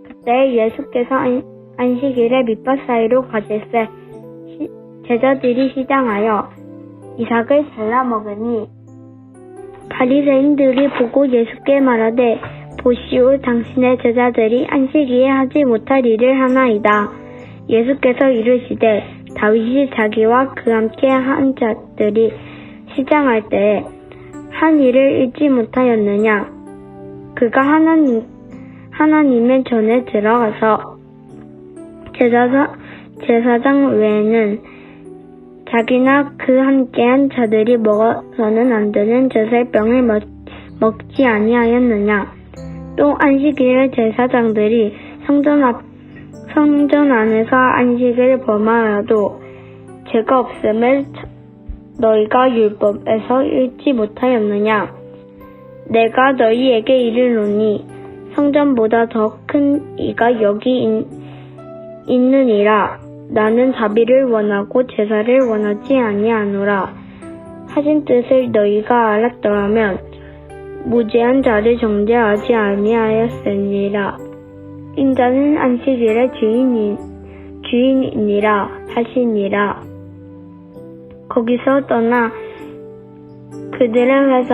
그때 예수께서 안식일에 밑밭 사이로 가실새 제자들이 시장하여 이삭을 잘라 먹으니 바리새인들이 보고 예수께 말하되 보시오 당신의 제자들이 안식일에 하지 못할 일을 하나이다. 예수께서 이르시되 다윗이 자기와 그 함께 한 자들이 시장할 때에 한 일을 잊지 못하였느냐. 그가 하나님의 전에 들어가서 제사장 외에는 자기나 그 함께한 자들이 먹어서는 안 되는 제사병을 먹지 아니하였느냐. 또 안식일에 제사장들이 성전 안에서 안식을 범하여도 죄가 없음을 너희가 율법에서 읽지 못하였느냐. 내가 너희에게 이르노니 성전보다 더 큰 이가 여기 있느니라. 나는 자비를 원하고 제사를 원하지 아니하노라 하신 뜻을 너희가 알았더라면 무죄한 자를 정죄하지 아니하였으리라. 인자는 안식일의 주인이니라 하시니라. 거기서 떠나 그들의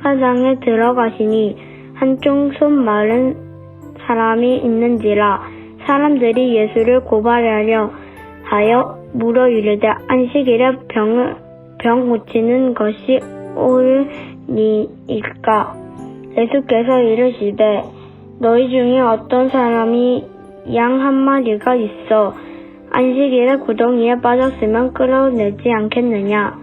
회당에 들어가시니 한쪽 손 마른 사람이 있는지라. 사람들이 예수를 고발하려 하여 물어 이르되 안식일에 병 고치는 것이 옳으니이까. 예수께서 이르시되 너희 중에 어떤 사람이 양 한 마리가 있어 안식일에 구덩이에 빠졌으면 끌어내지 않겠느냐.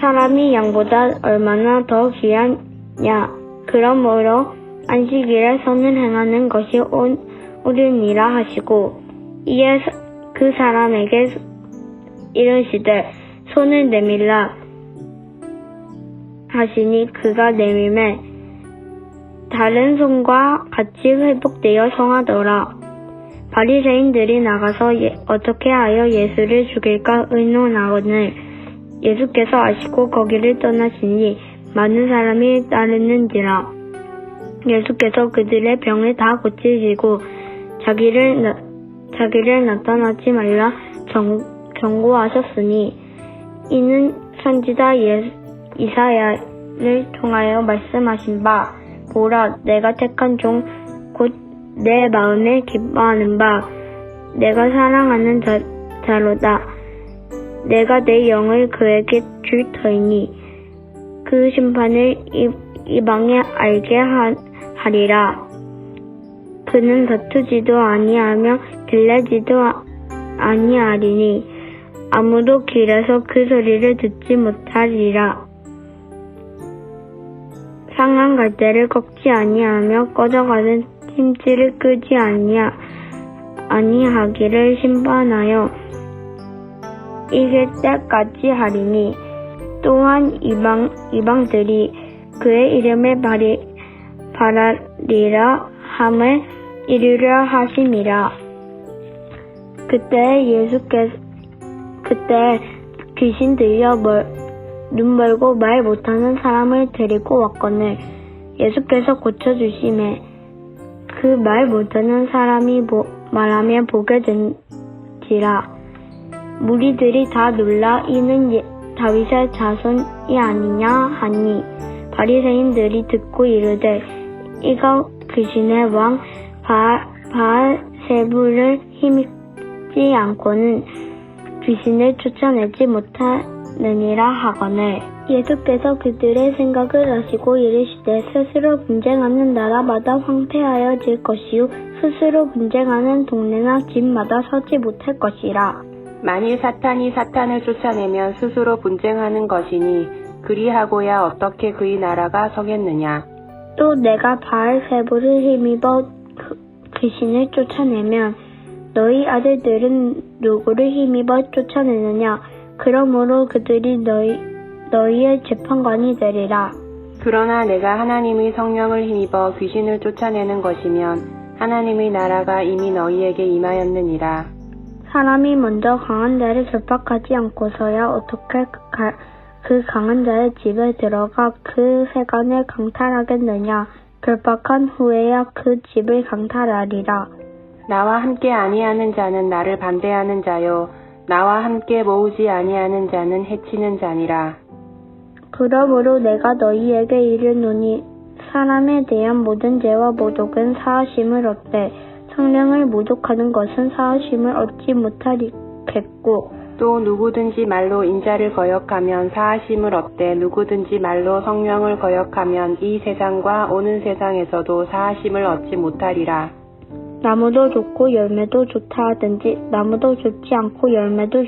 사람이 양보다 얼마나 더 귀하냐. 그러므로 안식일에 선을 행하는 것이 옳으니라 하시고 이에 그 사람에게 이르시되 손을 내밀라 하시니 그가 내밀매 다른 손과 같이 회복되어 성하더라. 바리새인들이 나가서 어떻게 하여 예수를 죽일까 의논하거늘 예수께서 아시고 거기를 떠나시니 많은 사람이 따르는지라. 예수께서 그들의 병을 다 고치시고 자기를 나타나지 말라 경고하셨으니 이는 선지자 이사야를 통하여 말씀하신 바 보라 내가 택한 종 곧 내 마음에 기뻐하는 바 내가 사랑하는 자로다. 내가 내 영을 그에게 줄 터이니 그 심판을 이방에 알게 하리라. 그는 다투지도 아니하며 길래지도 아니하리니 아무도 길에서 그 소리를 듣지 못하리라. 상한 갈대를 꺾지 아니하며 꺼져가는 심지를 끄지 아니하기를 심판하여 이길 때까지 하리니 또한 이방들이 그의 이름을 바라리라 함을 이루려 하심이라. 그때 귀신 들려 눈 멀고 말 못하는 사람을 데리고 왔거늘 예수께서 고쳐주심에 그 말 못하는 사람이 말하며 보게 된지라. 무리들이 다 놀라 이는 다윗의 자손이 아니냐 하니 바리새인들이 듣고 이르되 이가 귀신의 왕 바알세불을 힘입지 않고는 귀신을 쫓아내지 못하느니라 하거늘 예수께서 그들의 생각을 아시고 이르시되 스스로 분쟁하는 나라마다 황폐하여질 것이요 스스로 분쟁하는 동네나 집마다 서지 못할 것이라. 만일 사탄이 사탄을 쫓아내면 스스로 분쟁하는 것이니 그리하고야 어떻게 그의 나라가 서겠느냐. 또 내가 바알세불을 힘입어 귀신을 쫓아내면 너희 아들들은 누구를 힘입어 쫓아내느냐. 그러므로 그들이 너희의 재판관이 되리라. 그러나 내가 하나님의 성령을 힘입어 귀신을 쫓아내는 것이면 하나님의 나라가 이미 너희에게 임하였느니라. 사람이 먼저 강한 자를 결박하지 않고서야 어떻게 그 강한 자의 집에 들어가 그 세간을 강탈하겠느냐. 결박한 후에야 그 집을 강탈하리라. 나와 함께 아니하는 자는 나를 반대하는 자요 나와 함께 모으지 아니하는 자는 해치는 자니라. 그러므로 내가 너희에게 이르노니 사람에 대한 모든 죄와 모독은 사하심을 얻되 성령을 모독하는 것은 사하심을 얻지 못하겠고 또 누구든지 말로 인자를 거역하면 사하심을 얻되 누구든지 말로 성령을 거역하면 이 세상과 오는 세상에서도 사하심을 얻지 못하리라. 나무도 좋고 열매도 좋다 하든지 나무도 좋지 않고 열매도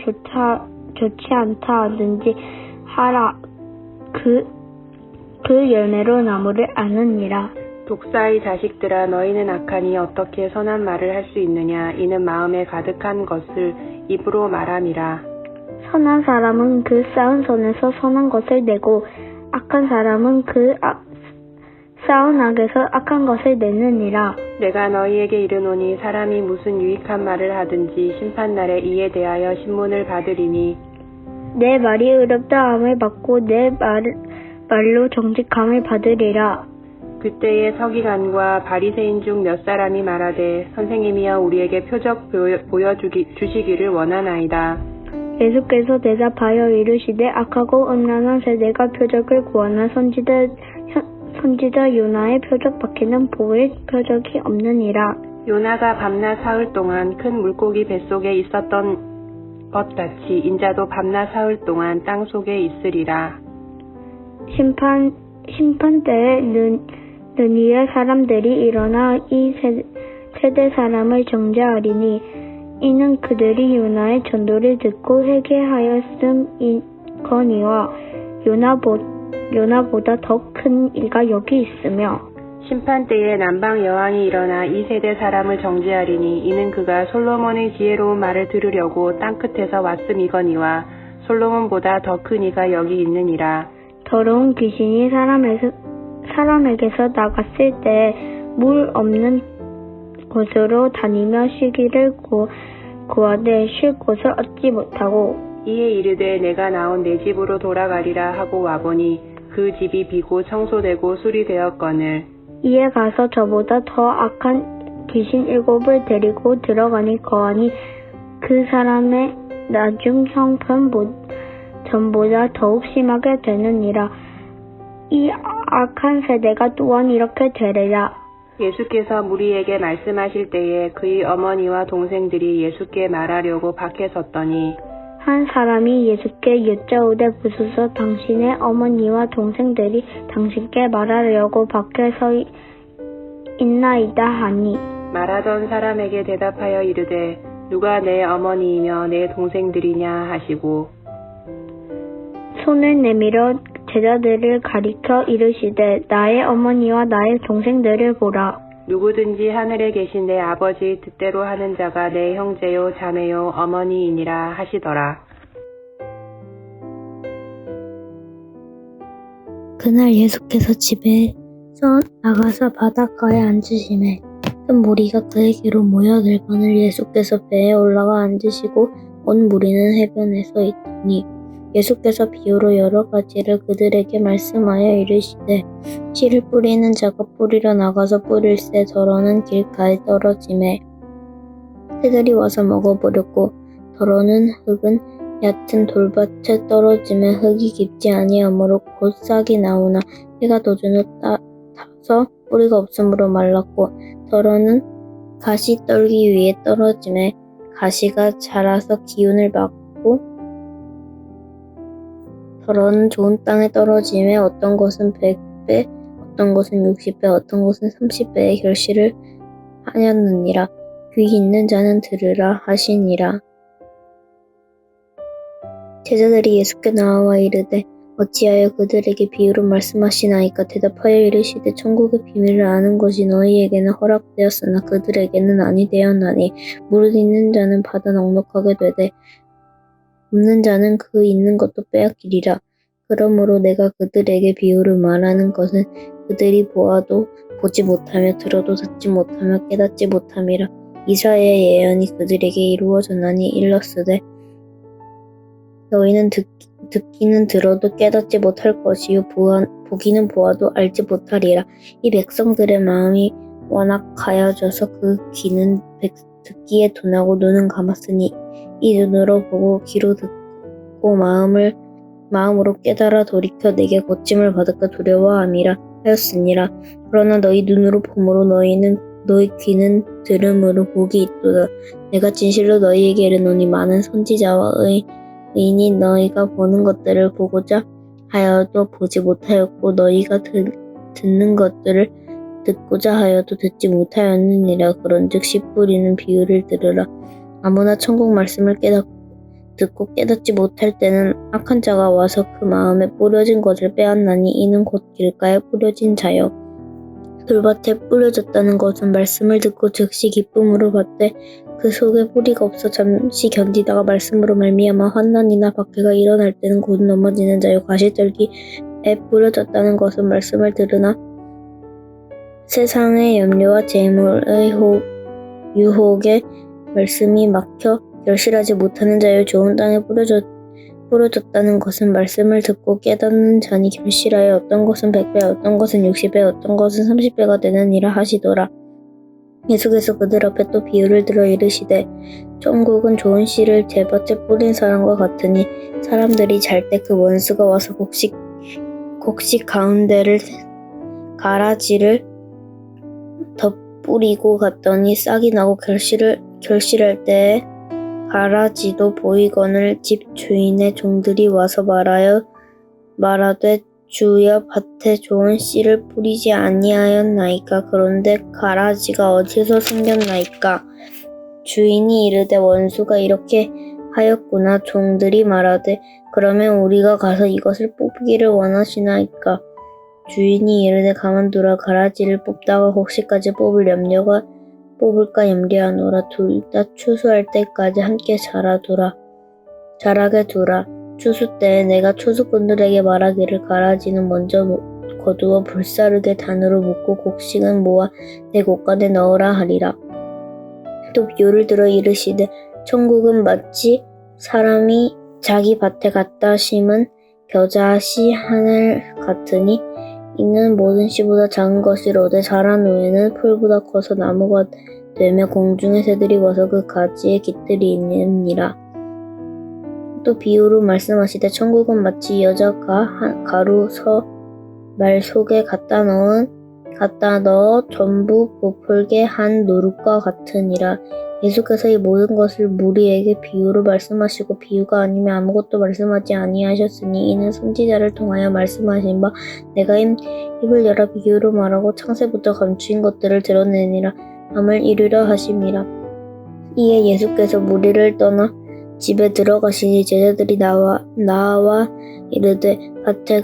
좋지 않다 하든지 하라. 그 열매로 나무를 아느니라. 독사의 자식들아 너희는 악하니 어떻게 선한 말을 할 수 있느냐. 이는 마음에 가득한 것을 입으로 말함이라. 선한 사람은 그 쌓은 손에서 선한 것을 내고 악한 사람은 그 쌓은 악에서 악한 것을 내느니라. 내가 너희에게 이르노니 사람이 무슨 유익한 말을 하든지 심판날에 이에 대하여 신문을 받으리니 내 말이 의롭다함을 받고 내 말로 정직함을 받으리라. 그때에 서기관과 바리새인 중 몇 사람이 말하되 선생님이여 우리에게 표적 보여주시기를 원하나이다. 예수께서 대답하여 이르시되 악하고 음란한 세대가 표적을 구하나 선지자 요나의 표적 밖에는 보일 표적이 없느니라. 요나가 밤낮 사흘 동안 큰 물고기 뱃속에 있었던 것 같이 인자도 밤낮 사흘 동안 땅 속에 있으리라. 심판 때에 너희의 사람들이 일어나 이 세대 사람을 정죄하리니 이는 그들이 요나의 전도를 듣고 회개하였음이거니와 요나보다 더 큰 이가 여기 있으며 심판 때에 남방 여왕이 일어나 이 세대 사람을 정죄하리니 이는 그가 솔로몬의 지혜로운 말을 들으려고 땅끝에서 왔음이거니와 솔로몬보다 더 큰 이가 여기 있느니라. 더러운 귀신이 사람에게서 나갔을 때 물 없는 곳으로 다니며 쉬기를 구하되 쉴 곳을 얻지 못하고 이에 이르되 내가 나온 내 집으로 돌아가리라 하고 와보니 그 집이 비고 청소되고 수리되었거늘 이에 가서 저보다 더 악한 귀신 7을 데리고 들어가니 거하니 그 사람의 나중 형편 전보다 더욱 심하게 되느니라. 이 악한 세대가 또한 이렇게 되리라. 예수께서 무리에게 말씀하실 때에 그의 어머니와 동생들이 예수께 말하려고 밖에 섰더니 한 사람이 예수께 여짜오되 보소서 당신의 어머니와 동생들이 당신께 말하려고 밖에 서 있나이다 하니 말하던 사람에게 대답하여 이르되 누가 내 어머니이며 내 동생들이냐 하시고 손을 내밀어 제자들을 가리켜 이르시되 나의 어머니와 나의 동생들을 보라. 누구든지 하늘에 계신 내 아버지의 뜻대로 하는 자가 내 형제요 자매요 어머니이니라 하시더라. 그날 예수께서 집에서 나가서 바닷가에 앉으시매 큰 무리가 그에게로 모여들거늘 예수께서 배에 올라가 앉으시고 온 무리는 해변에 서 있더니 예수께서 비유로 여러 가지를 그들에게 말씀하여 이르시되 씨를 뿌리는 자가 뿌리러 나가서 뿌릴새 더러는 길가에 떨어지매 새들이 와서 먹어버렸고 더러는 흙은 얕은 돌밭에 떨어지매 흙이 깊지 아니하므로 곧 싹이 나오나 해가 도주는 타서 뿌리가 없으므로 말랐고 더러는 가시 떨기 위에 떨어지매 가시가 자라서 기운을 받고 더러는 좋은 땅에 떨어지매 어떤 것은 100배, 어떤 것은 60배, 어떤 것은 30배의 결실을 하였느니라. 귀 있는 자는 들으라 하시니라. 제자들이 예수께 나와 이르되 어찌하여 그들에게 비유로 말씀하시나이까. 대답하여 이르시되 천국의 비밀을 아는 것이 너희에게는 허락되었으나 그들에게는 아니 되었나니 무릇 있는 자는 받아 넉넉하게 되되 없는 자는 그 있는 것도 빼앗기리라. 그러므로 내가 그들에게 비유를 말하는 것은 그들이 보아도 보지 못하며 들어도 듣지 못하며 깨닫지 못함이라. 이사야의 예언이 그들에게 이루어졌나니 일렀으되 너희는 듣기는 들어도 깨닫지 못할 것이요 보기는 보아도 알지 못하리라. 이 백성들의 마음이 완악하여져서 그 귀는 듣기에 둔하고 눈은 감았으니 이 눈으로 보고 귀로 듣고 마음으로 깨달아 돌이켜 내게 고침을 받을까 두려워함이라 하였으니라. 그러나 너희 눈으로 봄으로 너희 귀는 들음으로 복이 있도다. 내가 진실로 너희에게 이르노니 많은 선지자와 의인이 너희가 보는 것들을 보고자 하여도 보지 못하였고 너희가 듣는 것들을 듣고자 하여도 듣지 못하였느니라. 그런즉 씨 뿌리는 비유를 들으라. 아무나 천국 말씀을 듣고 깨닫지 못할 때는 악한 자가 와서 그 마음에 뿌려진 것을 빼앗나니 이는 곧 길가에 뿌려진 자요 돌밭에 뿌려졌다는 것은 말씀을 듣고 즉시 기쁨으로 받되 그 속에 뿌리가 없어 잠시 견디다가 말씀으로 말미암아 환난이나 박해가 일어날 때는 곧 넘어지는 자요 가시떨기에 뿌려졌다는 것은 말씀을 들으나 세상의 염려와 재물의 유혹에 말씀이 막혀 결실하지 못하는 자요 좋은 땅에 뿌려졌다는 것은 말씀을 듣고 깨닫는 자니 결실하여 어떤 것은 100배 어떤 것은 60배 어떤 것은 30배가 되느니라 하시더라. 예수께서 그들 앞에 또 비유를 들어 이르시되 천국은 좋은 씨를 제밭에 뿌린 사람과 같으니 사람들이 잘 때 그 원수가 와서 곡식 가운데를 가라지를 덧뿌리고 갔더니 싹이 나고 결실할 때에 가라지도 보이거늘 집 주인의 종들이 와서 말하되 주여 밭에 좋은 씨를 뿌리지 아니하였나이까. 그런데 가라지가 어디서 생겼나이까. 주인이 이르되 원수가 이렇게 하였구나. 종들이 말하되 그러면 우리가 가서 이것을 뽑기를 원하시나이까. 주인이 이르되 가만두라. 가라지를 뽑다가 곡식까지 뽑을까 염려하노라. 둘 다 추수할 때까지 함께 자라게 두라. 추수 때에 내가 추수꾼들에게 말하기를 가라지는 먼저 거두어 불사르게 단으로 묶고 곡식은 모아 내 곳간에 넣으라 하리라. 또 비유를 들어 이르시되 천국은 마치 사람이 자기 밭에 갖다 심은 겨자씨 하늘 같으니 이는 모든 씨보다 작은 것이로되 자란 후에는 풀보다 커서 나무가 되며 공중의 새들이 와서 그 가지에 깃들이느니라. 또 비유로 말씀하시되 천국은 마치 여자가 가루 말 속에 갖다 넣어 전부 부풀게 한 누룩과 같으니라. 예수께서 이 모든 것을 무리에게 비유로 말씀하시고 비유가 아니면 아무것도 말씀하지 아니하셨으니 이는 선지자를 통하여 말씀하신 바 내가 입을 열어 비유로 말하고 창세부터 감추인 것들을 드러내니라 함을 이루려 하심이라. 이에 예수께서 무리를 떠나 집에 들어가시니 제자들이 나와 이르되 밭에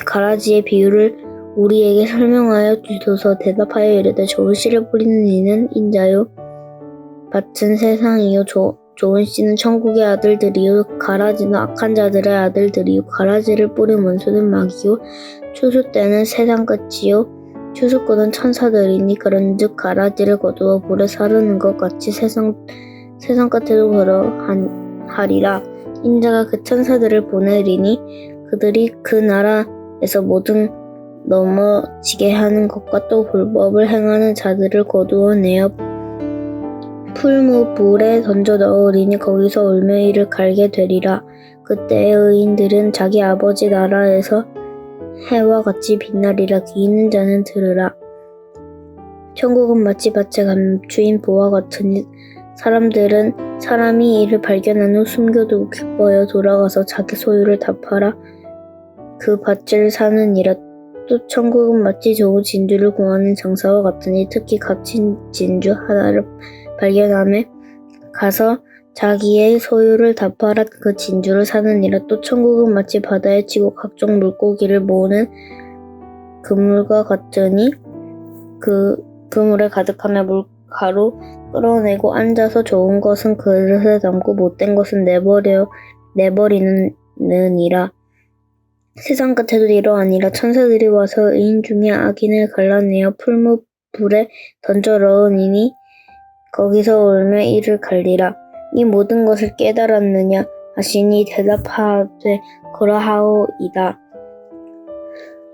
가라지의 비유를 우리에게 설명하여 주소서. 대답하여 이르되 좋은 씨를 뿌리는 이는 인자요 밭은 세상이요 좋은 씨는 천국의 아들들이요 가라지는 악한 자들의 아들들이요 가라지를 뿌린 원수는 마귀요 추수 때는 세상 끝이요 추수꾼은 천사들이니 그런즉 가라지를 거두어 불에 사르는 것 같이 세상 끝에도 그러하리라. 인자가 그 천사들을 보내리니 그들이 그 나라에서 모든 넘어지게 하는 것과 또 불법을 행하는 자들을 거두어내어 풀무불에 던져 넣으리니 거기서 울매이를 갈게 되리라. 그때의 의인들은 자기 아버지 나라에서 해와 같이 빛나리라. 귀 있는 자는 들으라. 천국은 마치 밭에 감추인 보와 같으니 사람이 이를 발견한 후 숨겨두고 기뻐하여 돌아가서 자기 소유를 다 팔아 그 밭을 사느니라. 또 천국은 마치 좋은 진주를 구하는 장사와 같으니 특히 갇힌 진주 하나를 발견하며 가서 자기의 소유를 다 팔아 그 진주를 사느니라. 또 천국은 마치 바다에 치고 각종 물고기를 모으는 그물과 같으니 그 그물에 가득하며 물가로 끌어내고 앉아서 좋은 것은 그릇에 담고 못된 것은 내버리느니라. 세상 끝에도 이러하니라. 천사들이 와서 의인 중에 악인을 갈라내어 풀무불에 던져 넣으니 거기서 울며 이를 갈리라. 이 모든 것을 깨달았느냐? 하시니 대답하되 그러하오이다.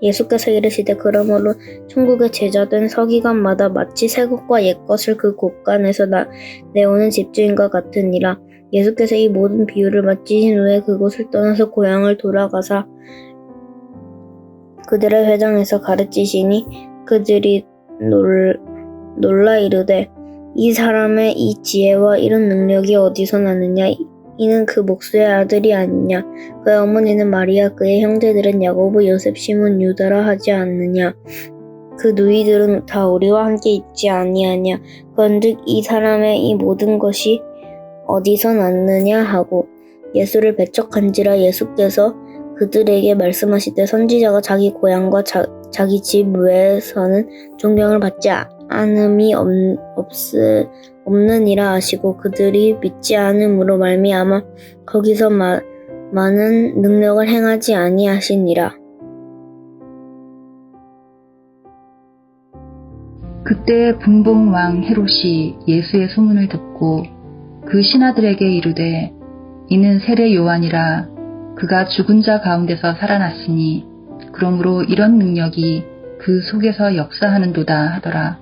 예수께서 이르시되 그러므로 천국의 제자된 서기관마다 마치 새 것과 옛 것을 그 곳간에서 내오는 집주인과 같으니라. 예수께서 이 모든 비유를 마치신 후에 그곳을 떠나서 고향을 돌아가사 그들의 회당에서 가르치시니 그들이 놀라 이르되 이 사람의 이 지혜와 이런 능력이 어디서 나느냐? 이는 그 목수의 아들이 아니냐? 그의 어머니는 마리아, 그의 형제들은 야고보, 요셉, 시몬, 유다라 하지 않느냐? 그 누이들은 다 우리와 함께 있지 아니하냐? 그런즉 이 사람의 이 모든 것이 어디서 났느냐 하고 예수를 배척한지라. 예수께서 그들에게 말씀하시되 선지자가 자기 고향과 자기 집 외에서는 존경을 받지 않음이 없느니라 하시고 그들이 믿지 않음으로 말미암아 거기서 많은 능력을 행하지 아니하시니라. 그때 분봉 왕 헤롯이 예수의 소문을 듣고 그 신하들에게 이르되 이는 세례 요한이라. 그가 죽은 자 가운데서 살아났으니 그러므로 이런 능력이 그 속에서 역사하는도다 하더라.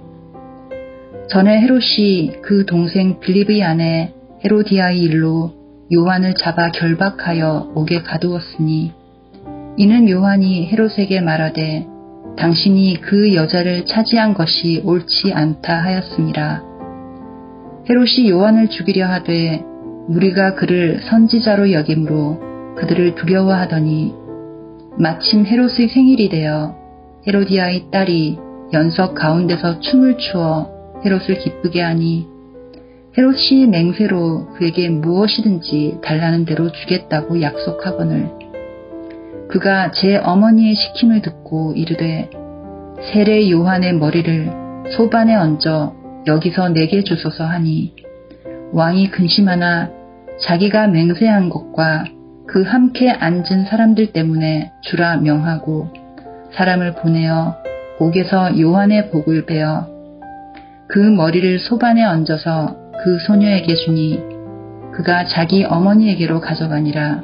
전에 헤롯이 그 동생 빌립의 아내 헤로디아의 일로 요한을 잡아 결박하여 옥에 가두었으니 이는 요한이 헤롯에게 말하되 당신이 그 여자를 차지한 것이 옳지 않다 하였음이라. 헤롯이 요한을 죽이려 하되 무리가 그를 선지자로 여김으로 그들을 두려워하더니 마침 헤롯의 생일이 되어 헤로디아의 딸이 연석 가운데서 춤을 추어 헤롯을 기쁘게 하니 헤롯이 맹세로 그에게 무엇이든지 달라는 대로 주겠다고 약속하거늘 그가 제 어머니의 시킴을 듣고 이르되 세례 요한의 머리를 소반에 얹어 여기서 내게 주소서 하니 왕이 근심하나 자기가 맹세한 것과 그 함께 앉은 사람들 때문에 주라 명하고 사람을 보내어 옥에서 요한의 복을 베어 그 머리를 소반에 얹어서 그 소녀에게 주니 그가 자기 어머니에게로 가져가니라.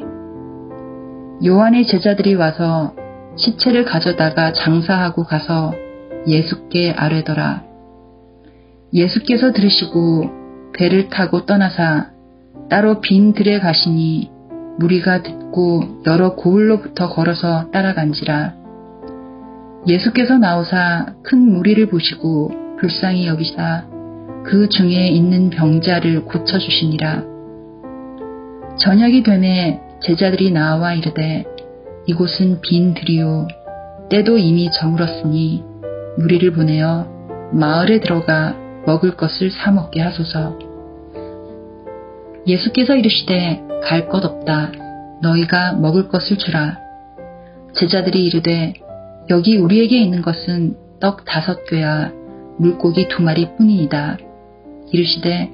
요한의 제자들이 와서 시체를 가져다가 장사하고 가서 예수께 아뢰더라. 예수께서 들으시고 배를 타고 떠나사 따로 빈 들에 가시니 무리가 듣고 여러 고을로부터 걸어서 따라간지라. 예수께서 나오사 큰 무리를 보시고 불쌍히 여기사 그 중에 있는 병자를 고쳐주시니라. 저녁이 되매 제자들이 나와 이르되 이곳은 빈 들이요 때도 이미 저물었으니 무리를 보내어 마을에 들어가 먹을 것을 사 먹게 하소서. 예수께서 이르시되 갈 것 없다. 너희가 먹을 것을 주라. 제자들이 이르되 여기 우리에게 있는 것은 떡 5개와 물고기 2마리 뿐이니이다. 이르시되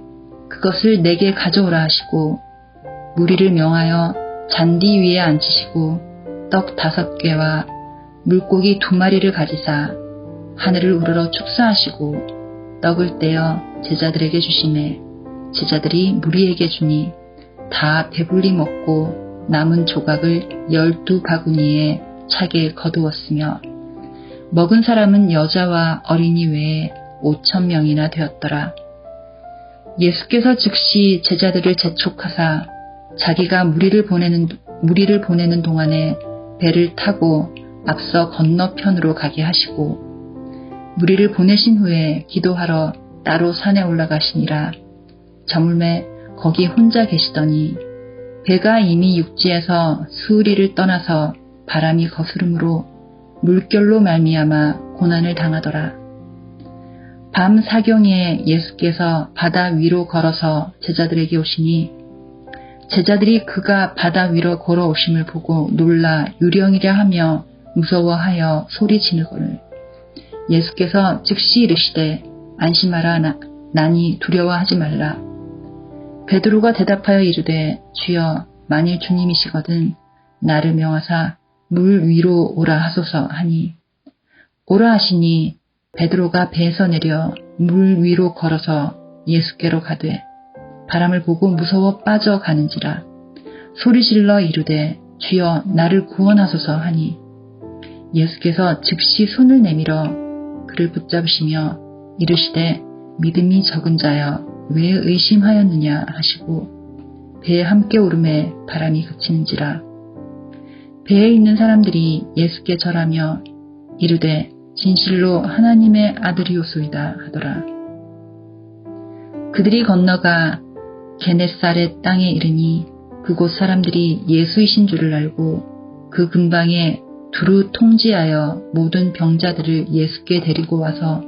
그것을 내게 가져오라 하시고 무리를 명하여 잔디 위에 앉히시고 떡 5개와 물고기 2마리를 가지사 하늘을 우러러 축사하시고 떡을 떼어 제자들에게 주시매 제자들이 무리에게 주니 다 배불리 먹고 남은 조각을 12바구니에 차게 거두었으며 먹은 사람은 여자와 어린이 외에 5,000명이나 되었더라. 예수께서 즉시 제자들을 재촉하사 자기가 무리를 보내는 동안에 배를 타고 앞서 건너편으로 가게 하시고 무리를 보내신 후에 기도하러 따로 산에 올라가시니라. 저물매 거기 혼자 계시더니 배가 이미 육지에서 수리를 떠나서 바람이 거스름으로 물결로 말미암아 고난을 당하더라. 밤 사경에 예수께서 바다 위로 걸어서 제자들에게 오시니 제자들이 그가 바다 위로 걸어오심을 보고 놀라 유령이라 하며 무서워하여 소리 지르거늘 예수께서 즉시 이르시되 안심하라 나니 두려워하지 말라. 베드로가 대답하여 이르되 주여 만일 주님이시거든 나를 명하사 물 위로 오라 하소서 하니 오라 하시니 베드로가 배에서 내려 물 위로 걸어서 예수께로 가되 바람을 보고 무서워 빠져가는지라 소리질러 이르되 주여 나를 구원하소서 하니 예수께서 즉시 손을 내밀어 그를 붙잡으시며 이르시되 믿음이 적은 자여 왜 의심하였느냐 하시고 배에 함께 오름에 바람이 그치는지라. 배에 있는 사람들이 예수께 절하며 이르되 진실로 하나님의 아들이오소이다 하더라. 그들이 건너가 게네사렛 땅에 이르니 그곳 사람들이 예수이신 줄을 알고 그 근방에 두루 통지하여 모든 병자들을 예수께 데리고 와서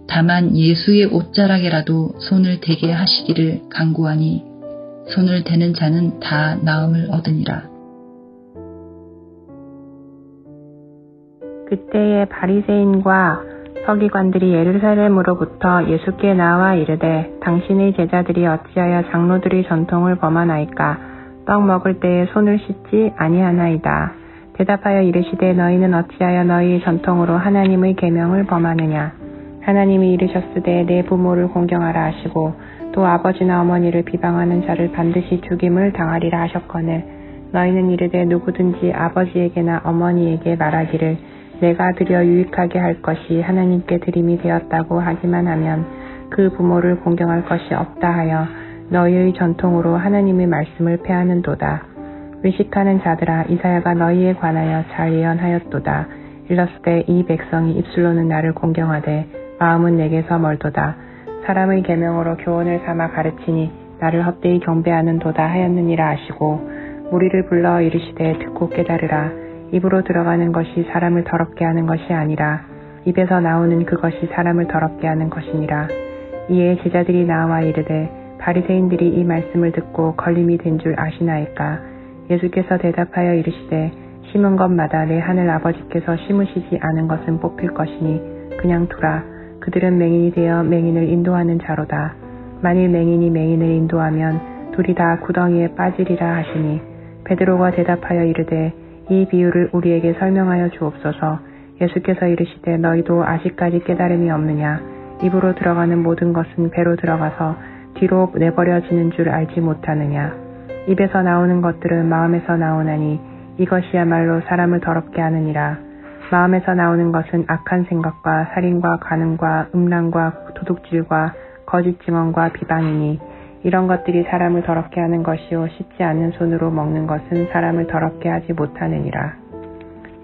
다만 예수의 옷자락에라도 손을 대게 하시기를 간구하니 손을 대는 자는 다 나음을 얻으니라. 그때에 바리새인과 서기관들이 예루살렘으로부터 예수께 나와 이르되 당신의 제자들이 어찌하여 장로들의 전통을 범하나이까? 떡 먹을 때에 손을 씻지 아니하나이다. 대답하여 이르시되 너희는 어찌하여 너희의 전통으로 하나님의 계명을 범하느냐? 하나님이 이르셨으되 내 부모를 공경하라 하시고 또 아버지나 어머니를 비방하는 자를 반드시 죽임을 당하리라 하셨거늘 너희는 이르되 누구든지 아버지에게나 어머니에게 말하기를 내가 드려 유익하게 할 것이 하나님께 드림이 되었다고 하기만 하면 그 부모를 공경할 것이 없다 하여 너희의 전통으로 하나님의 말씀을 폐하는도다. 외식하는 자들아 이사야가 너희에 관하여 잘 예언하였도다. 일렀으되 이 백성이 입술로는 나를 공경하되 마음은 내게서 멀도다. 사람의 계명으로 교훈을 삼아 가르치니 나를 헛되이 경배하는도다 하였느니라 하시고 무리를 불러 이르시되 듣고 깨달으라. 입으로 들어가는 것이 사람을 더럽게 하는 것이 아니라 입에서 나오는 그것이 사람을 더럽게 하는 것이니라. 이에 제자들이 나와 이르되 바리새인들이 이 말씀을 듣고 걸림이 된 줄 아시나이까? 예수께서 대답하여 이르시되 심은 것마다 내 하늘 아버지께서 심으시지 않은 것은 뽑힐 것이니 그냥 두라. 그들은 맹인이 되어 맹인을 인도하는 자로다. 만일 맹인이 맹인을 인도하면 둘이 다 구덩이에 빠지리라 하시니 베드로가 대답하여 이르되 이 비유를 우리에게 설명하여 주옵소서. 예수께서 이르시되 너희도 아직까지 깨달음이 없느냐? 입으로 들어가는 모든 것은 배로 들어가서 뒤로 내버려지는 줄 알지 못하느냐? 입에서 나오는 것들은 마음에서 나오나니 이것이야말로 사람을 더럽게 하느니라. 마음에서 나오는 것은 악한 생각과 살인과 간음과 음란과 도둑질과 거짓 증언과 비방이니 이런 것들이 사람을 더럽게 하는 것이요 씻지 않는 손으로 먹는 것은 사람을 더럽게 하지 못하느니라.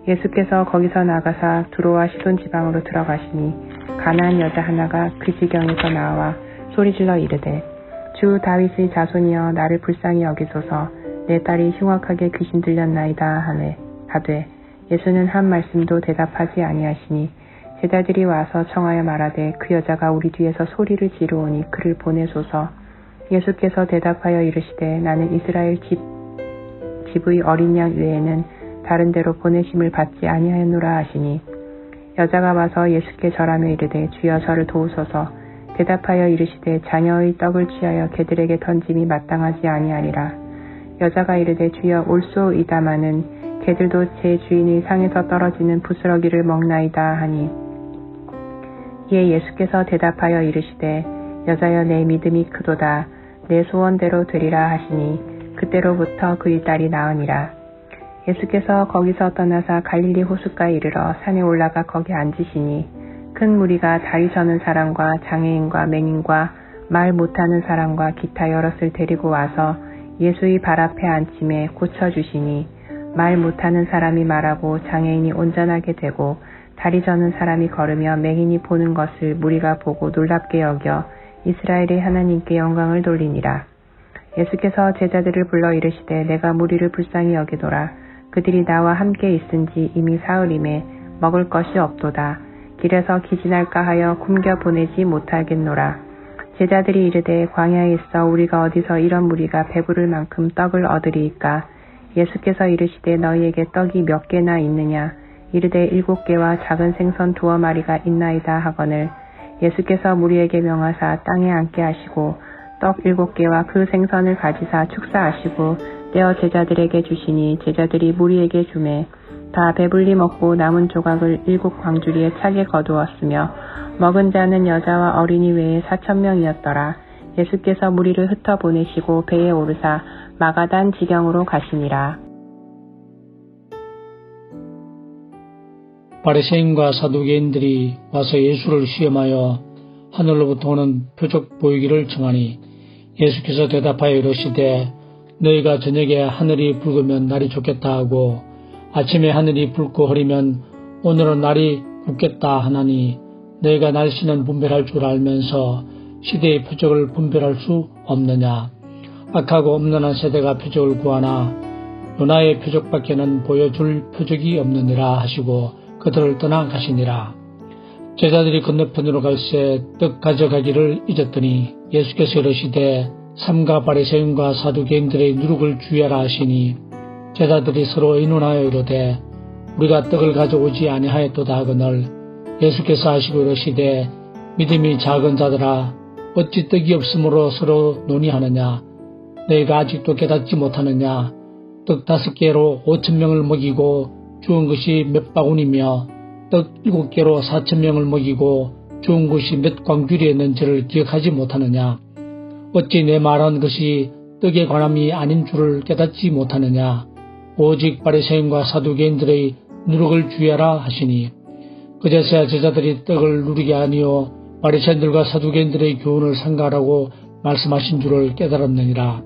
예수께서 거기서 나가사 두로와 시돈 지방으로 들어가시니 가나안 여자 하나가 그 지경에서 나와 소리질러 이르되 주 다윗의 자손이여 나를 불쌍히 여기소서. 내 딸이 흉악하게 귀신 들렸나이다 하되 예수는 한 말씀도 대답하지 아니하시니 제자들이 와서 청하여 말하되 그 여자가 우리 뒤에서 소리를 지르오니 그를 보내소서. 예수께서 대답하여 이르시되 나는 이스라엘 집의 어린 양 외에는 다른 데로 보내심을 받지 아니하였노라 하시니 여자가 와서 예수께 절하며 이르되 주여 저를 도우소서. 대답하여 이르시되 자녀의 떡을 취하여 개들에게 던짐이 마땅하지 아니하리라. 여자가 이르되 주여 올소이다마는 개들도 제 주인의 상에서 떨어지는 부스러기를 먹나이다 하니 이에 예수께서 대답하여 이르시되 여자여 내 믿음이 크도다. 내 소원대로 되리라 하시니 그때로부터 그의 딸이 나으니라. 예수께서 거기서 떠나사 갈릴리 호숫가에 이르러 산에 올라가 거기 앉으시니 큰 무리가 다리 저는 사람과 장애인과 맹인과 말 못하는 사람과 기타 여럿을 데리고 와서 예수의 발 앞에 앉힘에 고쳐주시니 말 못하는 사람이 말하고 장애인이 온전하게 되고 다리 저는 사람이 걸으며 맹인이 보는 것을 무리가 보고 놀랍게 여겨 이스라엘의 하나님께 영광을 돌리니라. 예수께서 제자들을 불러 이르시되 내가 무리를 불쌍히 여기도라. 그들이 나와 함께 있은지 이미 사흘임에 먹을 것이 없도다. 길에서 기진할까 하여 굶겨 보내지 못하겠노라. 제자들이 이르되 광야에 있어 우리가 어디서 이런 무리가 배부를 만큼 떡을 얻으리이까? 예수께서 이르시되 너희에게 떡이 몇 개나 있느냐? 이르되 7개와 작은 생선 2마리가 있나이다 하거늘 예수께서 무리에게 명하사 땅에 앉게 하시고 떡 7개와 그 생선을 가지사 축사하시고 떼어 제자들에게 주시니 제자들이 무리에게 주매 다 배불리 먹고 남은 조각을 7광주리에 차게 거두었으며 먹은 자는 여자와 어린이 외에 4,000명이었더라. 예수께서 무리를 흩어보내시고 배에 오르사 마가단 지경으로 가시니라. 바리새인과 사두개인들이 와서 예수를 시험하여 하늘로부터 오는 표적 보이기를 청하니 예수께서 대답하여 이르시되 너희가 저녁에 하늘이 붉으면 날이 좋겠다 하고 아침에 하늘이 붉고 흐리면 오늘은 날이 굳겠다 하나니 너희가 날씨는 분별할 줄 알면서 시대의 표적을 분별할 수 없느냐. 악하고 엄란한 세대가 표적을 구하나 요나의 표적밖에는 보여줄 표적이 없느니라 하시고 그들을 떠나 가시니라. 제자들이 건너편으로 갈새 떡 가져가기를 잊었더니 예수께서 이르시되 삼가 바리새인과 사두개인들의 누룩을 주의하라 하시니 제자들이 서로 의논하여 이르되 우리가 떡을 가져오지 아니하였도다 하거늘 예수께서 하시고 이르시되 믿음이 작은 자들아 어찌 떡이 없으므로 서로 논의하느냐. 너희가 아직도 깨닫지 못하느냐. 떡 5개로 5,000명을 먹이고 주운 것이 몇 바구니며 떡 7개로 4,000명을 먹이고 주운 것이 몇 광주리였는지를 기억하지 못하느냐. 어찌 내 말한 것이 떡의 관함이 아닌 줄을 깨닫지 못하느냐. 오직 바리새인과 사두개인들의 누룩을 주의하라 하시니 그제서야 제자들이 떡을 누리게 하니요 바리새인들과 사두개인들의 교훈을 삼가라고 말씀하신 줄을 깨달았느니라.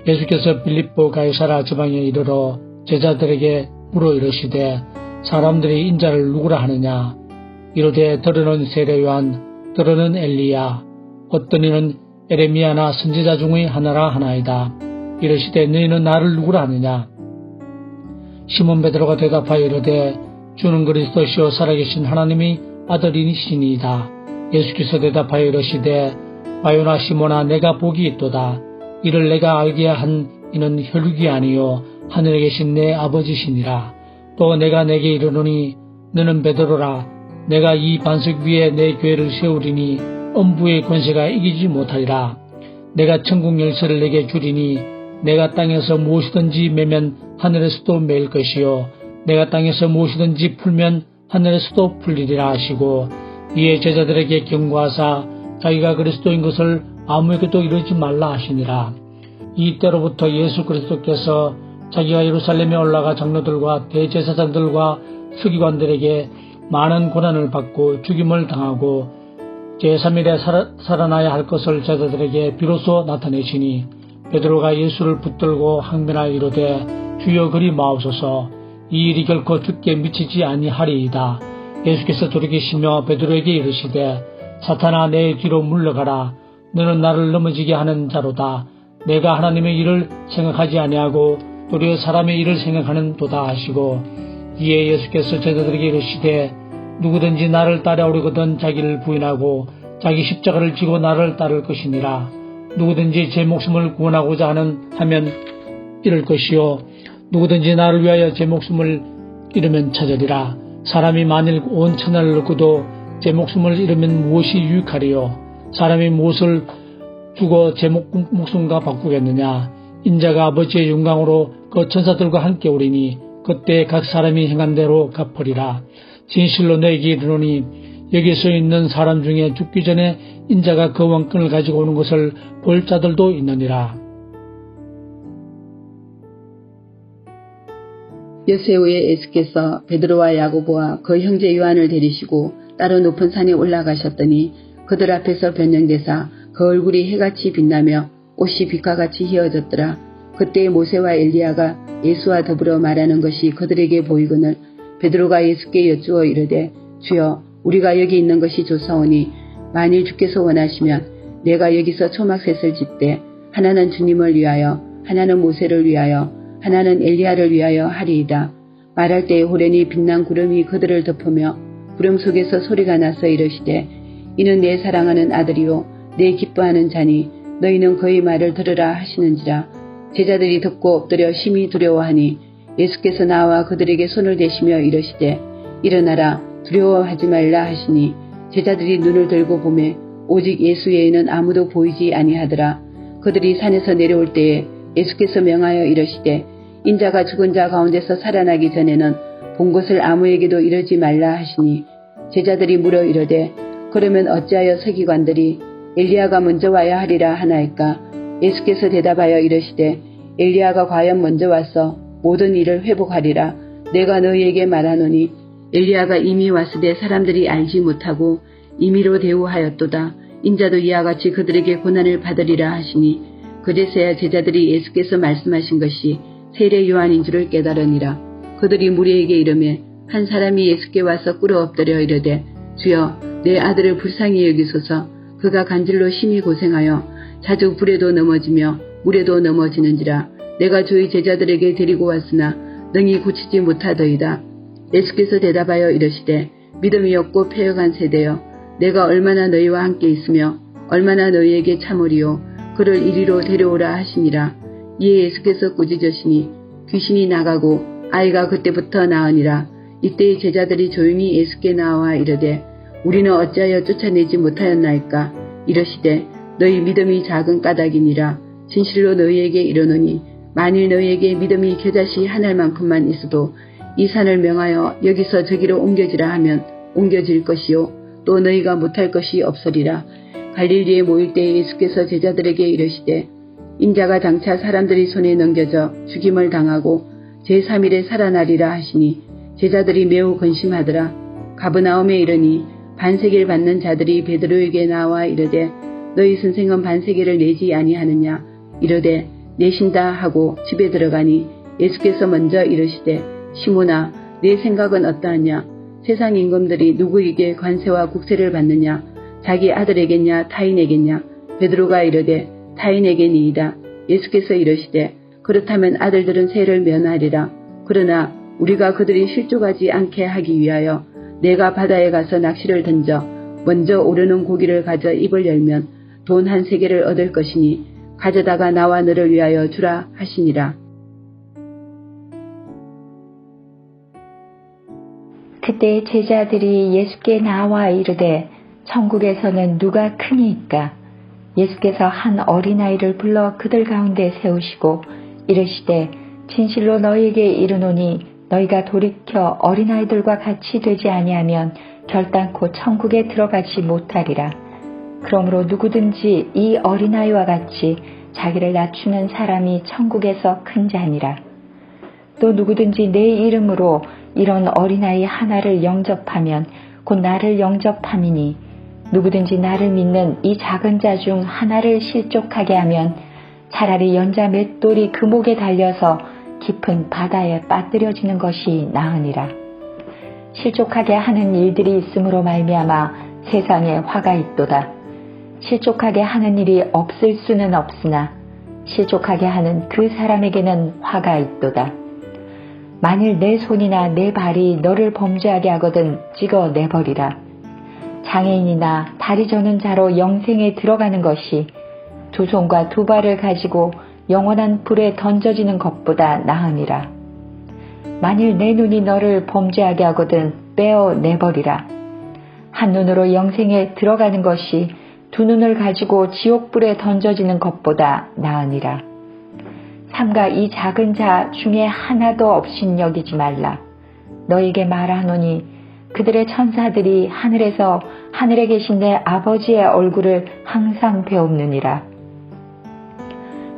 예수께서 빌립보 가이사라 지방에 이르러 제자들에게 물어 이르시되 사람들이 인자를 누구라 하느냐. 이르되 더러는 세례요한 더러는 엘리야 어떤 이는 에레미야나 선지자 중의 하나라 하나이다. 이르시되 너희는 나를 누구라 하느냐. 시몬 베드로가 대답하여 이르되 주는 그리스도시요 살아계신 하나님의 아들이시니이다. 예수께서 대답하여 이르시되 바요나 시몬아 내가 복이 있도다. 이를 내가 알게 한 이는 혈육이 아니요 하늘에 계신 내 아버지시니라. 또 내가 내게 이르노니 너는 베드로라. 내가 이 반석 위에 내 교회를 세우리니 엄부의 권세가 이기지 못하리라. 내가 천국 열쇠를 내게 주리니 내가 땅에서 무엇이든지 매면 하늘에서도 매일 것이요 내가 땅에서 무엇이든지 풀면 하늘에서도 풀리리라 하시고 이에 제자들에게 경고하사 자기가 그리스도인 것을 아무에게도 이르지 말라 하시니라. 이때로부터 예수 그리스도께서 자기가 예루살렘에 올라가 장로들과 대제사장들과 서기관들에게 많은 고난을 받고 죽임을 당하고 제3일에 살아나야 할 것을 제자들에게 비로소 나타내시니 베드로가 예수를 붙들고 항변하여 이르되 주여 그리 마옵소서. 이 일이 결코 죽게 미치지 아니하리이다. 예수께서 돌이키시며 베드로에게 이르시되 사탄아 내 뒤로 물러가라. 너는 나를 넘어지게 하는 자로다. 내가 하나님의 일을 생각하지 아니하고 도리어 사람의 일을 생각하는 도다 하시고 이에 예수께서 제자들에게 이르시되 누구든지 나를 따라오려거든 자기를 부인하고 자기 십자가를 지고 나를 따를 것이니라. 누구든지 제 목숨을 구원하고자 하면 잃을 것이요 누구든지 나를 위하여 제 목숨을 잃으면 찾으리라. 사람이 만일 온 천하를 얻고도 제 목숨을 잃으면 무엇이 유익하리요. 사람이 무엇을 주고 제 목숨과 바꾸겠느냐. 인자가 아버지의 영광으로 그 천사들과 함께 오리니 그때 각 사람이 행한 대로 갚으리라. 진실로 너에게 이르노니 여기 서 있는 사람 중에 죽기 전에 인자가 그 왕권을 가지고 오는 것을 볼 자들도 있느니라. 엿새 후에 예수께서 베드로와 야고보와 그 형제 요한을 데리시고 따로 높은 산에 올라가셨더니 그들 앞에서 변형되사 그 얼굴이 해같이 빛나며 옷이 빛과 같이 휘어졌더라. 그때 모세와 엘리야가 예수와 더불어 말하는 것이 그들에게 보이거늘 베드로가 예수께 여쭈어 이르되 주여 우리가 여기 있는 것이 좋사오니 만일 주께서 원하시면 내가 여기서 초막셋을 짓되 하나는 주님을 위하여 하나는 모세를 위하여 하나는 엘리야를 위하여 하리이다. 말할 때에 호련히 빛난 구름이 그들을 덮으며 구름 속에서 소리가 나서 이르시되 이는 내 사랑하는 아들이요 내 기뻐하는 자니 너희는 그의 말을 들으라 하시는지라. 제자들이 듣고 엎드려 심히 두려워하니 예수께서 나와 그들에게 손을 대시며 이르시되 일어나라 두려워하지 말라 하시니 제자들이 눈을 들고 보매 오직 예수 외에는 아무도 보이지 아니하더라. 그들이 산에서 내려올 때에 예수께서 명하여 이르시되 인자가 죽은 자 가운데서 살아나기 전에는 본 것을 아무에게도 이르지 말라 하시니 제자들이 물어 이르되 그러면 어찌하여 서기관들이 엘리야가 먼저 와야 하리라 하나이까? 예수께서 대답하여 이르시되 엘리야가 과연 먼저 와서 모든 일을 회복하리라. 내가 너희에게 말하노니 엘리야가 이미 왔으되 사람들이 알지 못하고 임의로 대우하였도다. 인자도 이와 같이 그들에게 고난을 받으리라 하시니 그제서야 제자들이 예수께서 말씀하신 것이 세례 요한인 줄을 깨달으니라. 그들이 무리에게 이르매 한 사람이 예수께 와서 꿇어 엎드려 이르되 주여 내 아들을 불쌍히 여기소서. 그가 간질로 심히 고생하여 자주 불에도 넘어지며 물에도 넘어지는지라. 내가 주의 제자들에게 데리고 왔으나 능히 고치지 못하더이다. 예수께서 대답하여 이르시되 믿음이 없고 패역한 세대여, 내가 얼마나 너희와 함께 있으며 얼마나 너희에게 참으리요. 그를 이리로 데려오라 하시니라. 이에 예수께서 꾸짖으시니 귀신이 나가고 아이가 그때부터 나으니라. 이때 제자들이 조용히 예수께 나와 이르되 우리는 어찌하여 쫓아내지 못하였나이까? 이르시되 너희 믿음이 작은 까닭이니라. 진실로 너희에게 이르노니 만일 너희에게 믿음이 겨자씨 한 알만큼만 있어도 이 산을 명하여 여기서 저기로 옮겨지라 하면 옮겨질 것이요 또 너희가 못할 것이 없으리라. 갈릴리에 모일 때 예수께서 제자들에게 이르시되 인자가 장차 사람들이 손에 넘겨져 죽임을 당하고 제3일에 살아나리라 하시니 제자들이 매우 근심하더라. 가브나움에 이르니 반세계를 받는 자들이 베드로에게 나와 이르되 너희 선생은 반세계를 내지 아니하느냐? 이르되 내신다 하고 집에 들어가니 예수께서 먼저 이르시되 시몬아 내 생각은 어떠하냐? 세상 임금들이 누구에게 관세와 국세를 받느냐? 자기 아들에겠냐 타인에겠냐? 베드로가 이르되 타인에게니이다. 예수께서 이르시되 그렇다면 아들들은 세를 면하리라. 그러나 우리가 그들이 실족하지 않게 하기 위하여 내가 바다에 가서 낚시를 던져 먼저 오르는 고기를 가져 입을 열면 돈 한 세겔을 얻을 것이니 가져다가 나와 너를 위하여 주라 하시니라. 그때 제자들이 예수께 나와 이르되 천국에서는 누가 크니이까? 예수께서 한 어린아이를 불러 그들 가운데 세우시고 이르시되 진실로 너희에게 이르노니 너희가 돌이켜 어린아이들과 같이 되지 아니하면 결단코 천국에 들어가지 못하리라. 그러므로 누구든지 이 어린아이와 같이 자기를 낮추는 사람이 천국에서 큰 자니라. 또 누구든지 내 이름으로 이런 어린아이 하나를 영접하면 곧 나를 영접함이니 누구든지 나를 믿는 이 작은 자 중 하나를 실족하게 하면 차라리 연자 맷돌이 그 목에 달려서 깊은 바다에 빠뜨려지는 것이 나으니라. 실족하게 하는 일들이 있음으로 말미암아 세상에 화가 있도다. 실족하게 하는 일이 없을 수는 없으나 실족하게 하는 그 사람에게는 화가 있도다. 만일 내 손이나 내 발이 너를 범죄하게 하거든 찍어 내버리라. 장애인이나 다리 저는 자로 영생에 들어가는 것이 두 손과 두 발을 가지고 영원한 불에 던져지는 것보다 나으니라. 만일 내 눈이 너를 범죄하게 하거든 빼어 내버리라. 한 눈으로 영생에 들어가는 것이 두 눈을 가지고 지옥불에 던져지는 것보다 나으니라. 삼가 이 작은 자 중에 하나도 없인 여기지 말라. 너에게 말하노니 그들의 천사들이 하늘에서 하늘에 계신 내 아버지의 얼굴을 항상 배웁느니라.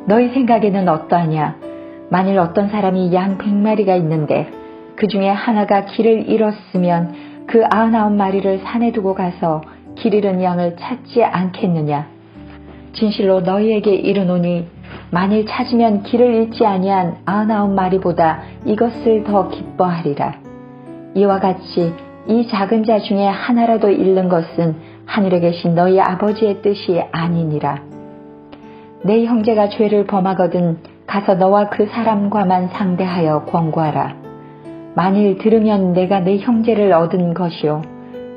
너희 생각에는 어떠하냐? 만일 어떤 사람이 양 100마리가 있는데 그 중에 하나가 길을 잃었으면 그 99마리를 산에 두고 가서 길 잃은 양을 찾지 않겠느냐? 진실로 너희에게 이르노니 만일 찾으면 길을 잃지 아니한 99마리보다 이것을 더 기뻐하리라. 이와 같이 이 작은 자 중에 하나라도 잃는 것은 하늘에 계신 너희 아버지의 뜻이 아니니라. 내 형제가 죄를 범하거든 가서 너와 그 사람과만 상대하여 권고하라. 만일 들으면 내가 내 형제를 얻은 것이요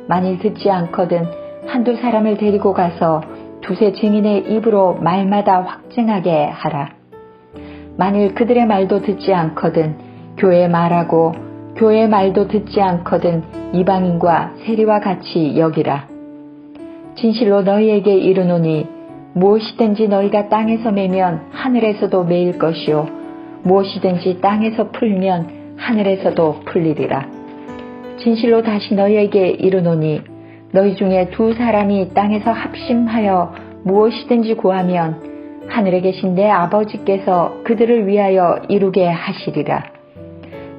만일 듣지 않거든 한두 사람을 데리고 가서 두세 증인의 입으로 말마다 확증하게 하라. 만일 그들의 말도 듣지 않거든 교회의 말하고 교회의 말도 듣지 않거든 이방인과 세리와 같이 여기라. 진실로 너희에게 이르노니 무엇이든지 너희가 땅에서 매면 하늘에서도 매일 것이요 무엇이든지 땅에서 풀면 하늘에서도 풀리리라. 진실로 다시 너희에게 이르노니 너희 중에 두 사람이 땅에서 합심하여 무엇이든지 구하면 하늘에 계신 내 아버지께서 그들을 위하여 이루게 하시리라.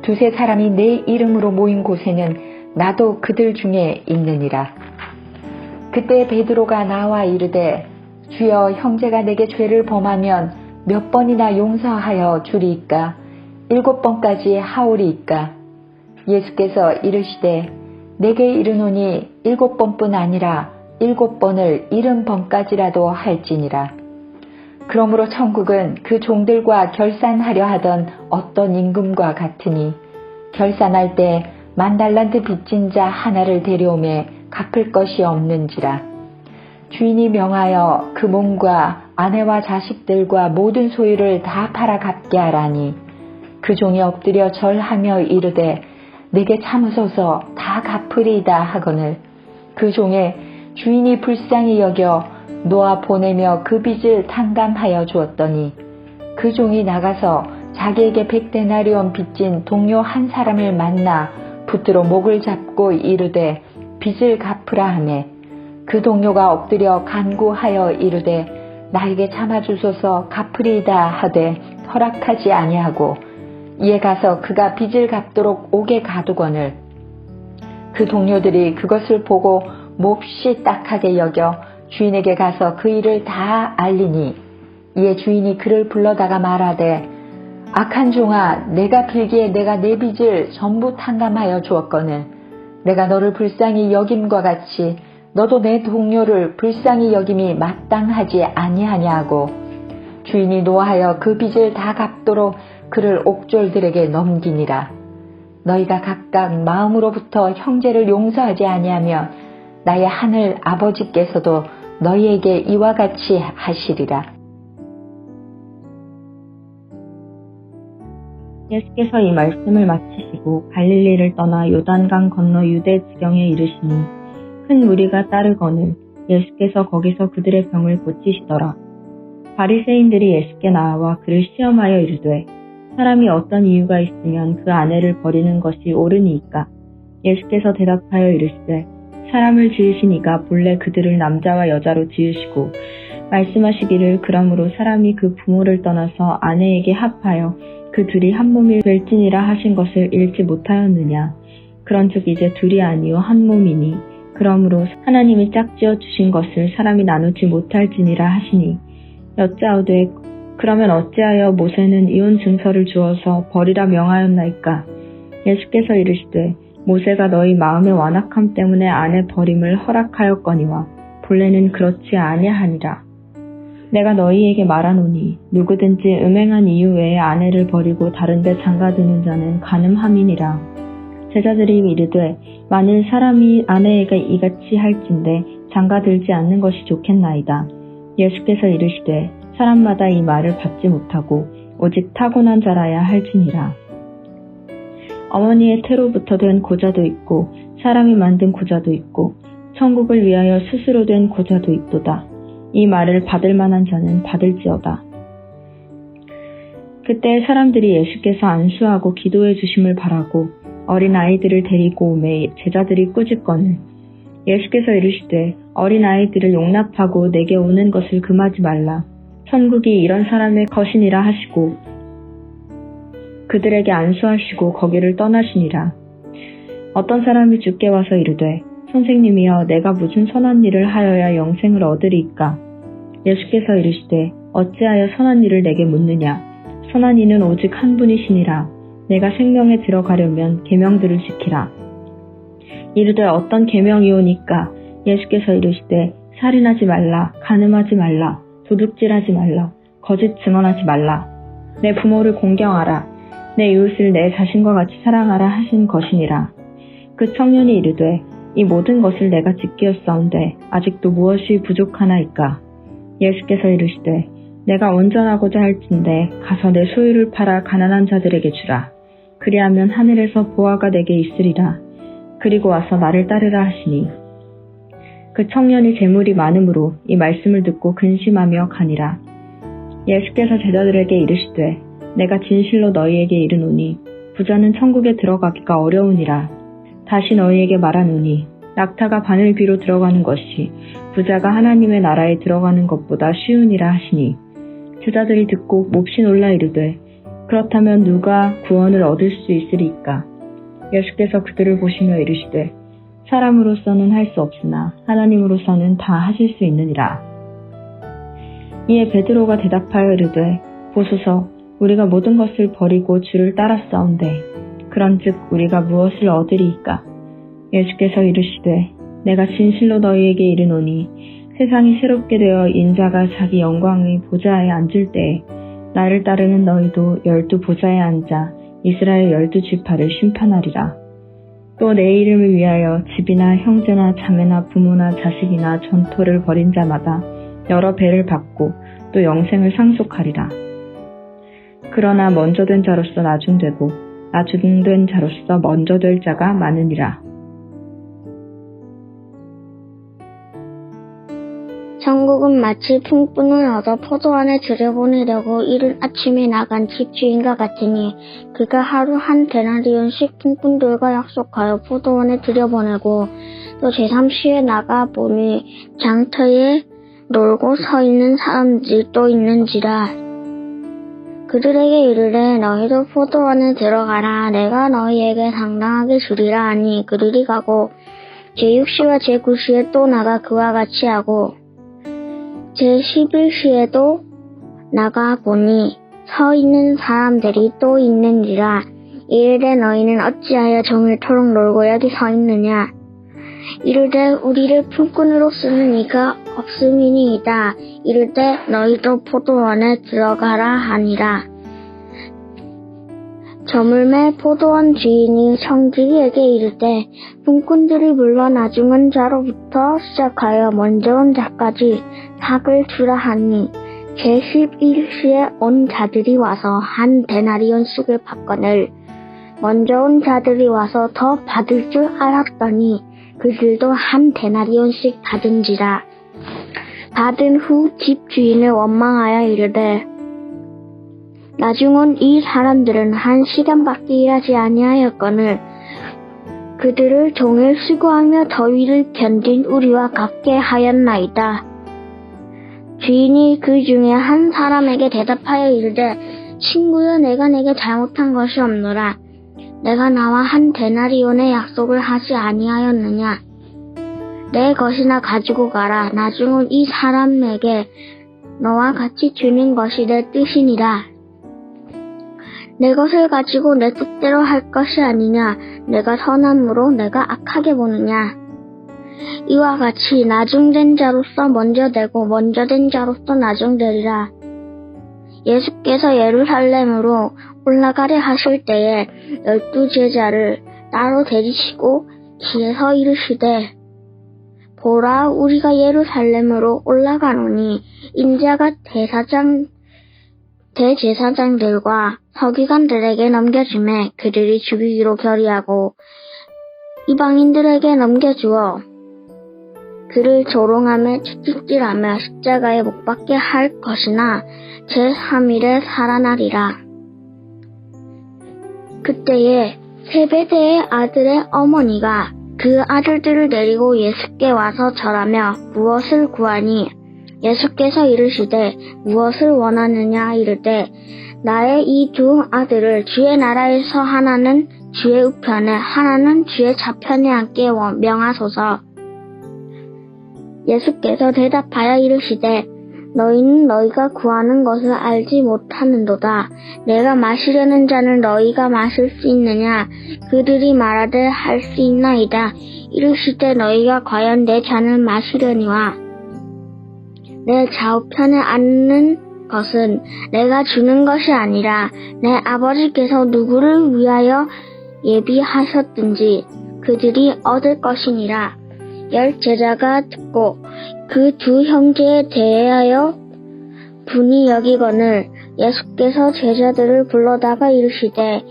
두세 사람이 내 이름으로 모인 곳에는 나도 그들 중에 있느니라. 그때 베드로가 나와 이르되 주여 형제가 내게 죄를 범하면 몇 번이나 용서하여 주리이까? 7번까지 하오리이까? 예수께서 이르시되 내게 이르노니 7번뿐 아니라 7번을 70번까지라도 할지니라. 그러므로 천국은 그 종들과 결산하려 하던 어떤 임금과 같으니 결산할 때 10,000달란트 빚진 자 하나를 데려오매 갚을 것이 없는지라. 주인이 명하여 그 몸과 아내와 자식들과 모든 소유를 다 팔아 갚게 하라니 그 종이 엎드려 절하며 이르되 내게 참으소서 다 갚으리이다 하거늘 그 종의 주인이 불쌍히 여겨 놓아 보내며 그 빚을 탕감하여 주었더니 그 종이 나가서 자기에게 100데나리온 빚진 동료 한 사람을 만나 붙들어 목을 잡고 이르되 빚을 갚으라 하매 그 동료가 엎드려 간구하여 이르되 나에게 참아주소서 갚으리이다 하되 허락하지 아니하고 이에 가서 그가 빚을 갚도록 옥에 가두거늘 그 동료들이 그것을 보고 몹시 딱하게 여겨 주인에게 가서 그 일을 다 알리니 이에 주인이 그를 불러다가 말하되 악한 종아 내가 빌기에 내가 내 빚을 전부 탕감하여 주었거늘 내가 너를 불쌍히 여김과 같이 너도 내 동료를 불쌍히 여김이 마땅하지 아니하냐 하고 주인이 노하여 그 빚을 다 갚도록 그를 옥졸들에게 넘기니라. 너희가 각각 마음으로부터 형제를 용서하지 아니하면 나의 하늘 아버지께서도 너희에게 이와 같이 하시리라. 예수께서 이 말씀을 마치시고 갈릴리를 떠나 요단강 건너 유대 지경에 이르시니 큰 무리가 따르거늘 예수께서 거기서 그들의 병을 고치시더라. 바리새인들이 예수께 나와 그를 시험하여 이르되 사람이 어떤 이유가 있으면 그 아내를 버리는 것이 옳으니이까? 예수께서 대답하여 이르시되 사람을 지으신 이가 본래 그들을 남자와 여자로 지으시고 말씀하시기를 그러므로 사람이 그 부모를 떠나서 아내에게 합하여 그 둘이 한 몸이 될지니라 하신 것을 읽지 못하였느냐. 그런즉 이제 둘이 아니요 한 몸이니 그러므로 하나님이 짝지어 주신 것을 사람이 나누지 못할지니라 하시니 여짜오되 그러면 어찌하여 모세는 이혼 증서를 주어서 버리라 명하였나이까? 예수께서 이르시되 모세가 너희 마음의 완악함 때문에 아내 버림을 허락하였거니와 본래는 그렇지 아니하니라. 내가 너희에게 말하노니 누구든지 음행한 이유 외에 아내를 버리고 다른 데 장가드는 자는 간음함이니라. 제자들이 이르되 만일 사람이 아내에게 이같이 할진대 장가들지 않는 것이 좋겠나이다. 예수께서 이르시되 사람마다 이 말을 받지 못하고 오직 타고난 자라야 할지니라. 어머니의 태로부터 된 고자도 있고 사람이 만든 고자도 있고 천국을 위하여 스스로 된 고자도 있도다. 이 말을 받을 만한 자는 받을지어다. 그때 사람들이 예수께서 안수하고 기도해 주심을 바라고 어린 아이들을 데리고 오매 제자들이 꾸짖거늘 예수께서 이르시되 어린 아이들을 용납하고 내게 오는 것을 금하지 말라. 천국이 이런 사람의 것이니라 하시고 그들에게 안수하시고 거기를 떠나시니라. 어떤 사람이 주께 와서 이르되 선생님이여 내가 무슨 선한 일을 하여야 영생을 얻으리이까? 예수께서 이르시되 어찌하여 선한 일을 내게 묻느냐? 선한 이는 오직 한 분이시니라. 내가 생명에 들어가려면 계명들을 지키라. 이르되 어떤 계명이오니까? 예수께서 이르시되 살인하지 말라, 간음하지 말라, 도둑질하지 말라, 거짓 증언하지 말라, 내 부모를 공경하라, 내 이웃을 내 자신과 같이 사랑하라 하신 것이니라. 그 청년이 이르되 이 모든 것을 내가 지키었사온데 아직도 무엇이 부족하나이까? 예수께서 이르시되 내가 온전하고자 할진대 가서 내 소유를 팔아 가난한 자들에게 주라. 그리하면 하늘에서 보화가 내게 있으리라. 그리고 와서 나를 따르라 하시니 그 청년이 재물이 많음으로 이 말씀을 듣고 근심하며 가니라. 예수께서 제자들에게 이르시되 내가 진실로 너희에게 이르노니 부자는 천국에 들어가기가 어려우니라. 다시 너희에게 말하노니 낙타가 바늘귀로 들어가는 것이 부자가 하나님의 나라에 들어가는 것보다 쉬우니라 하시니 제자들이 듣고 몹시 놀라 이르되 그렇다면 누가 구원을 얻을 수 있으리까? 예수께서 그들을 보시며 이르시되 사람으로서는 할 수 없으나 하나님으로서는 다 하실 수 있느니라. 이에 베드로가 대답하여 이르되 보소서 우리가 모든 것을 버리고 주를 따랐사온데 그런즉 우리가 무엇을 얻으리이까? 예수께서 이르시되 내가 진실로 너희에게 이르노니 세상이 새롭게 되어 인자가 자기 영광의 보좌에 앉을 때에 나를 따르는 너희도 12 보좌에 앉아 이스라엘 12지파를 심판하리라. 또 내 이름을 위하여 집이나 형제나 자매나 부모나 자식이나 전토를 벌인 자마다 여러 배를 받고 또 영생을 상속하리라. 그러나 먼저 된 자로서 나중되고 나중된 자로서 먼저 될 자가 많으니라. 천국은 마치 풍꾼을 얻어 포도원에 들여보내려고 이른 아침에 나간 집주인과 같으니 그가 하루 한 데나리온씩 풍꾼들과 약속하여 포도원에 들여보내고 또 제3시에 나가 보니 장터에 놀고 서 있는 사람들이 또 있는지라. 그들에게 이르되 너희도 포도원에 들어가라. 내가 너희에게 상당하게 주리라 하니 그들이 가고 제6시와 제9시에 또 나가 그와 같이 하고 제11시에도 나가 보니 서 있는 사람들이 또 있는지라. 이르되 너희는 어찌하여 종일토록 놀고 여기 서 있느냐. 이르되 우리를 품꾼으로 쓰는 이가 없음이니이다. 이르되 너희도 포도원에 들어가라 하니라. 저물매 포도원 주인이 청지기에게 이르되 품꾼들이 물러 나중은 자로부터 시작하여 먼저 온 자까지 삭을 주라 하니 제11시에 온 자들이 와서 한 데나리온씩을 받거늘 먼저 온 자들이 와서 더 받을 줄 알았더니 그들도 한 데나리온씩 받은지라. 받은 후 집주인을 원망하여 이르되 나중 온 이 사람들은 한 시간밖에 일하지 아니하였거늘 그들을 종일 수고하며 더위를 견딘 우리와 같게 하였나이다. 주인이 그 중에 한 사람에게 대답하여 이르되 친구여 내가 내게 잘못한 것이 없노라. 내가 나와 한 데나리온의 약속을 하지 아니하였느냐. 내 것이나 가지고 가라. 나중 온 이 사람에게 너와 같이 주는 것이 내 뜻이니라. 내 것을 가지고 내 뜻대로 할 것이 아니냐. 내가 선함으로 내가 악하게 보느냐. 이와 같이 나중된 자로서 먼저 되고 먼저 된 자로서 나중되리라. 예수께서 예루살렘으로 올라가려 하실 때에 12 제자를 따로 데리시고 길에서 이르시되 보라 우리가 예루살렘으로 올라가노니 인자가 대제사장들과 서기관들에게 넘겨주매 그들이 죽이기로 결의하고 이방인들에게 넘겨주어 그를 조롱하며 채찍질하며 십자가에 못 박게 할 것이나 제3일에 살아나리라. 그때에 세베대의 아들의 어머니가 그 아들들을 데리고 예수께 와서 절하며 무엇을 구하니 예수께서 이르시되 무엇을 원하느냐 이르되 나의 이 두 아들을 주의 나라에서 하나는 주의 우편에 하나는 주의 좌편에 앉게 명하소서. 예수께서 대답하여 이르시되 너희는 너희가 구하는 것을 알지 못하는도다. 내가 마시려는 잔을 너희가 마실 수 있느냐. 그들이 말하되 할 수 있나이다. 이르시되 너희가 과연 내 잔을 마시려니와 내 좌우편에 앉는 것은 내가 주는 것이 아니라 내 아버지께서 누구를 위하여 예비하셨든지 그들이 얻을 것이니라. 10 제자가 듣고 그 두 형제에 대하여 분이 여기거늘 예수께서 제자들을 불러다가 이르시되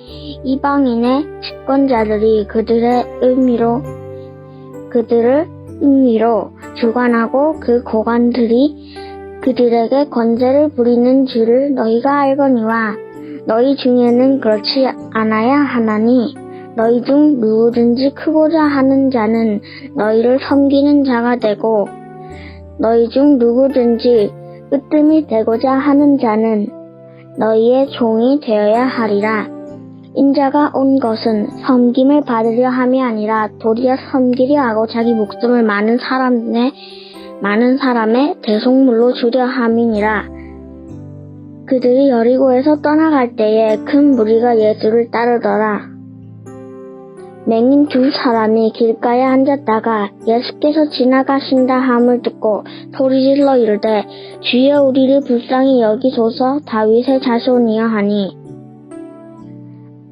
이방인의 집권자들이 그들을 임의로 주관하고 그 고관들이 그들에게 권세를 부리는 줄을 너희가 알거니와 너희 중에는 그렇지 않아야 하나니 너희 중 누구든지 크고자 하는 자는 너희를 섬기는 자가 되고 너희 중 누구든지 으뜸이 되고자 하는 자는 너희의 종이 되어야 하리라. 인자가 온 것은 섬김을 받으려 함이 아니라 도리어 섬기려 하고 자기 목숨을 많은 사람의 대속물로 주려 함이니라. 그들이 여리고에서 떠나갈 때에 큰 무리가 예수를 따르더라. 맹인 두 사람이 길가에 앉았다가 예수께서 지나가신다 함을 듣고 소리질러 이르되 주여 우리를 불쌍히 여기소서 다윗의 자손이여 하니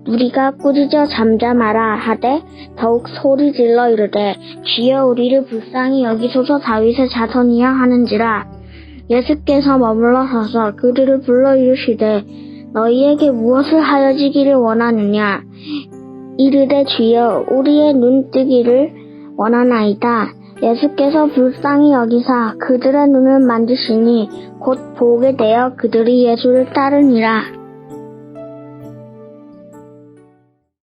무리가 꾸짖어 잠잠하라 하되 더욱 소리질러 이르되 주여 우리를 불쌍히 여기소서 다윗의 자손이여 하는지라. 예수께서 머물러 서서 그들을 불러 이르시되 너희에게 무엇을 하여지기를 원하느냐. 이르되 주여 우리의 눈 뜨기를 원하나이다. 예수께서 불쌍히 여기사 그들의 눈을 만지시니 곧 보게 되어 그들이 예수를 따르니라.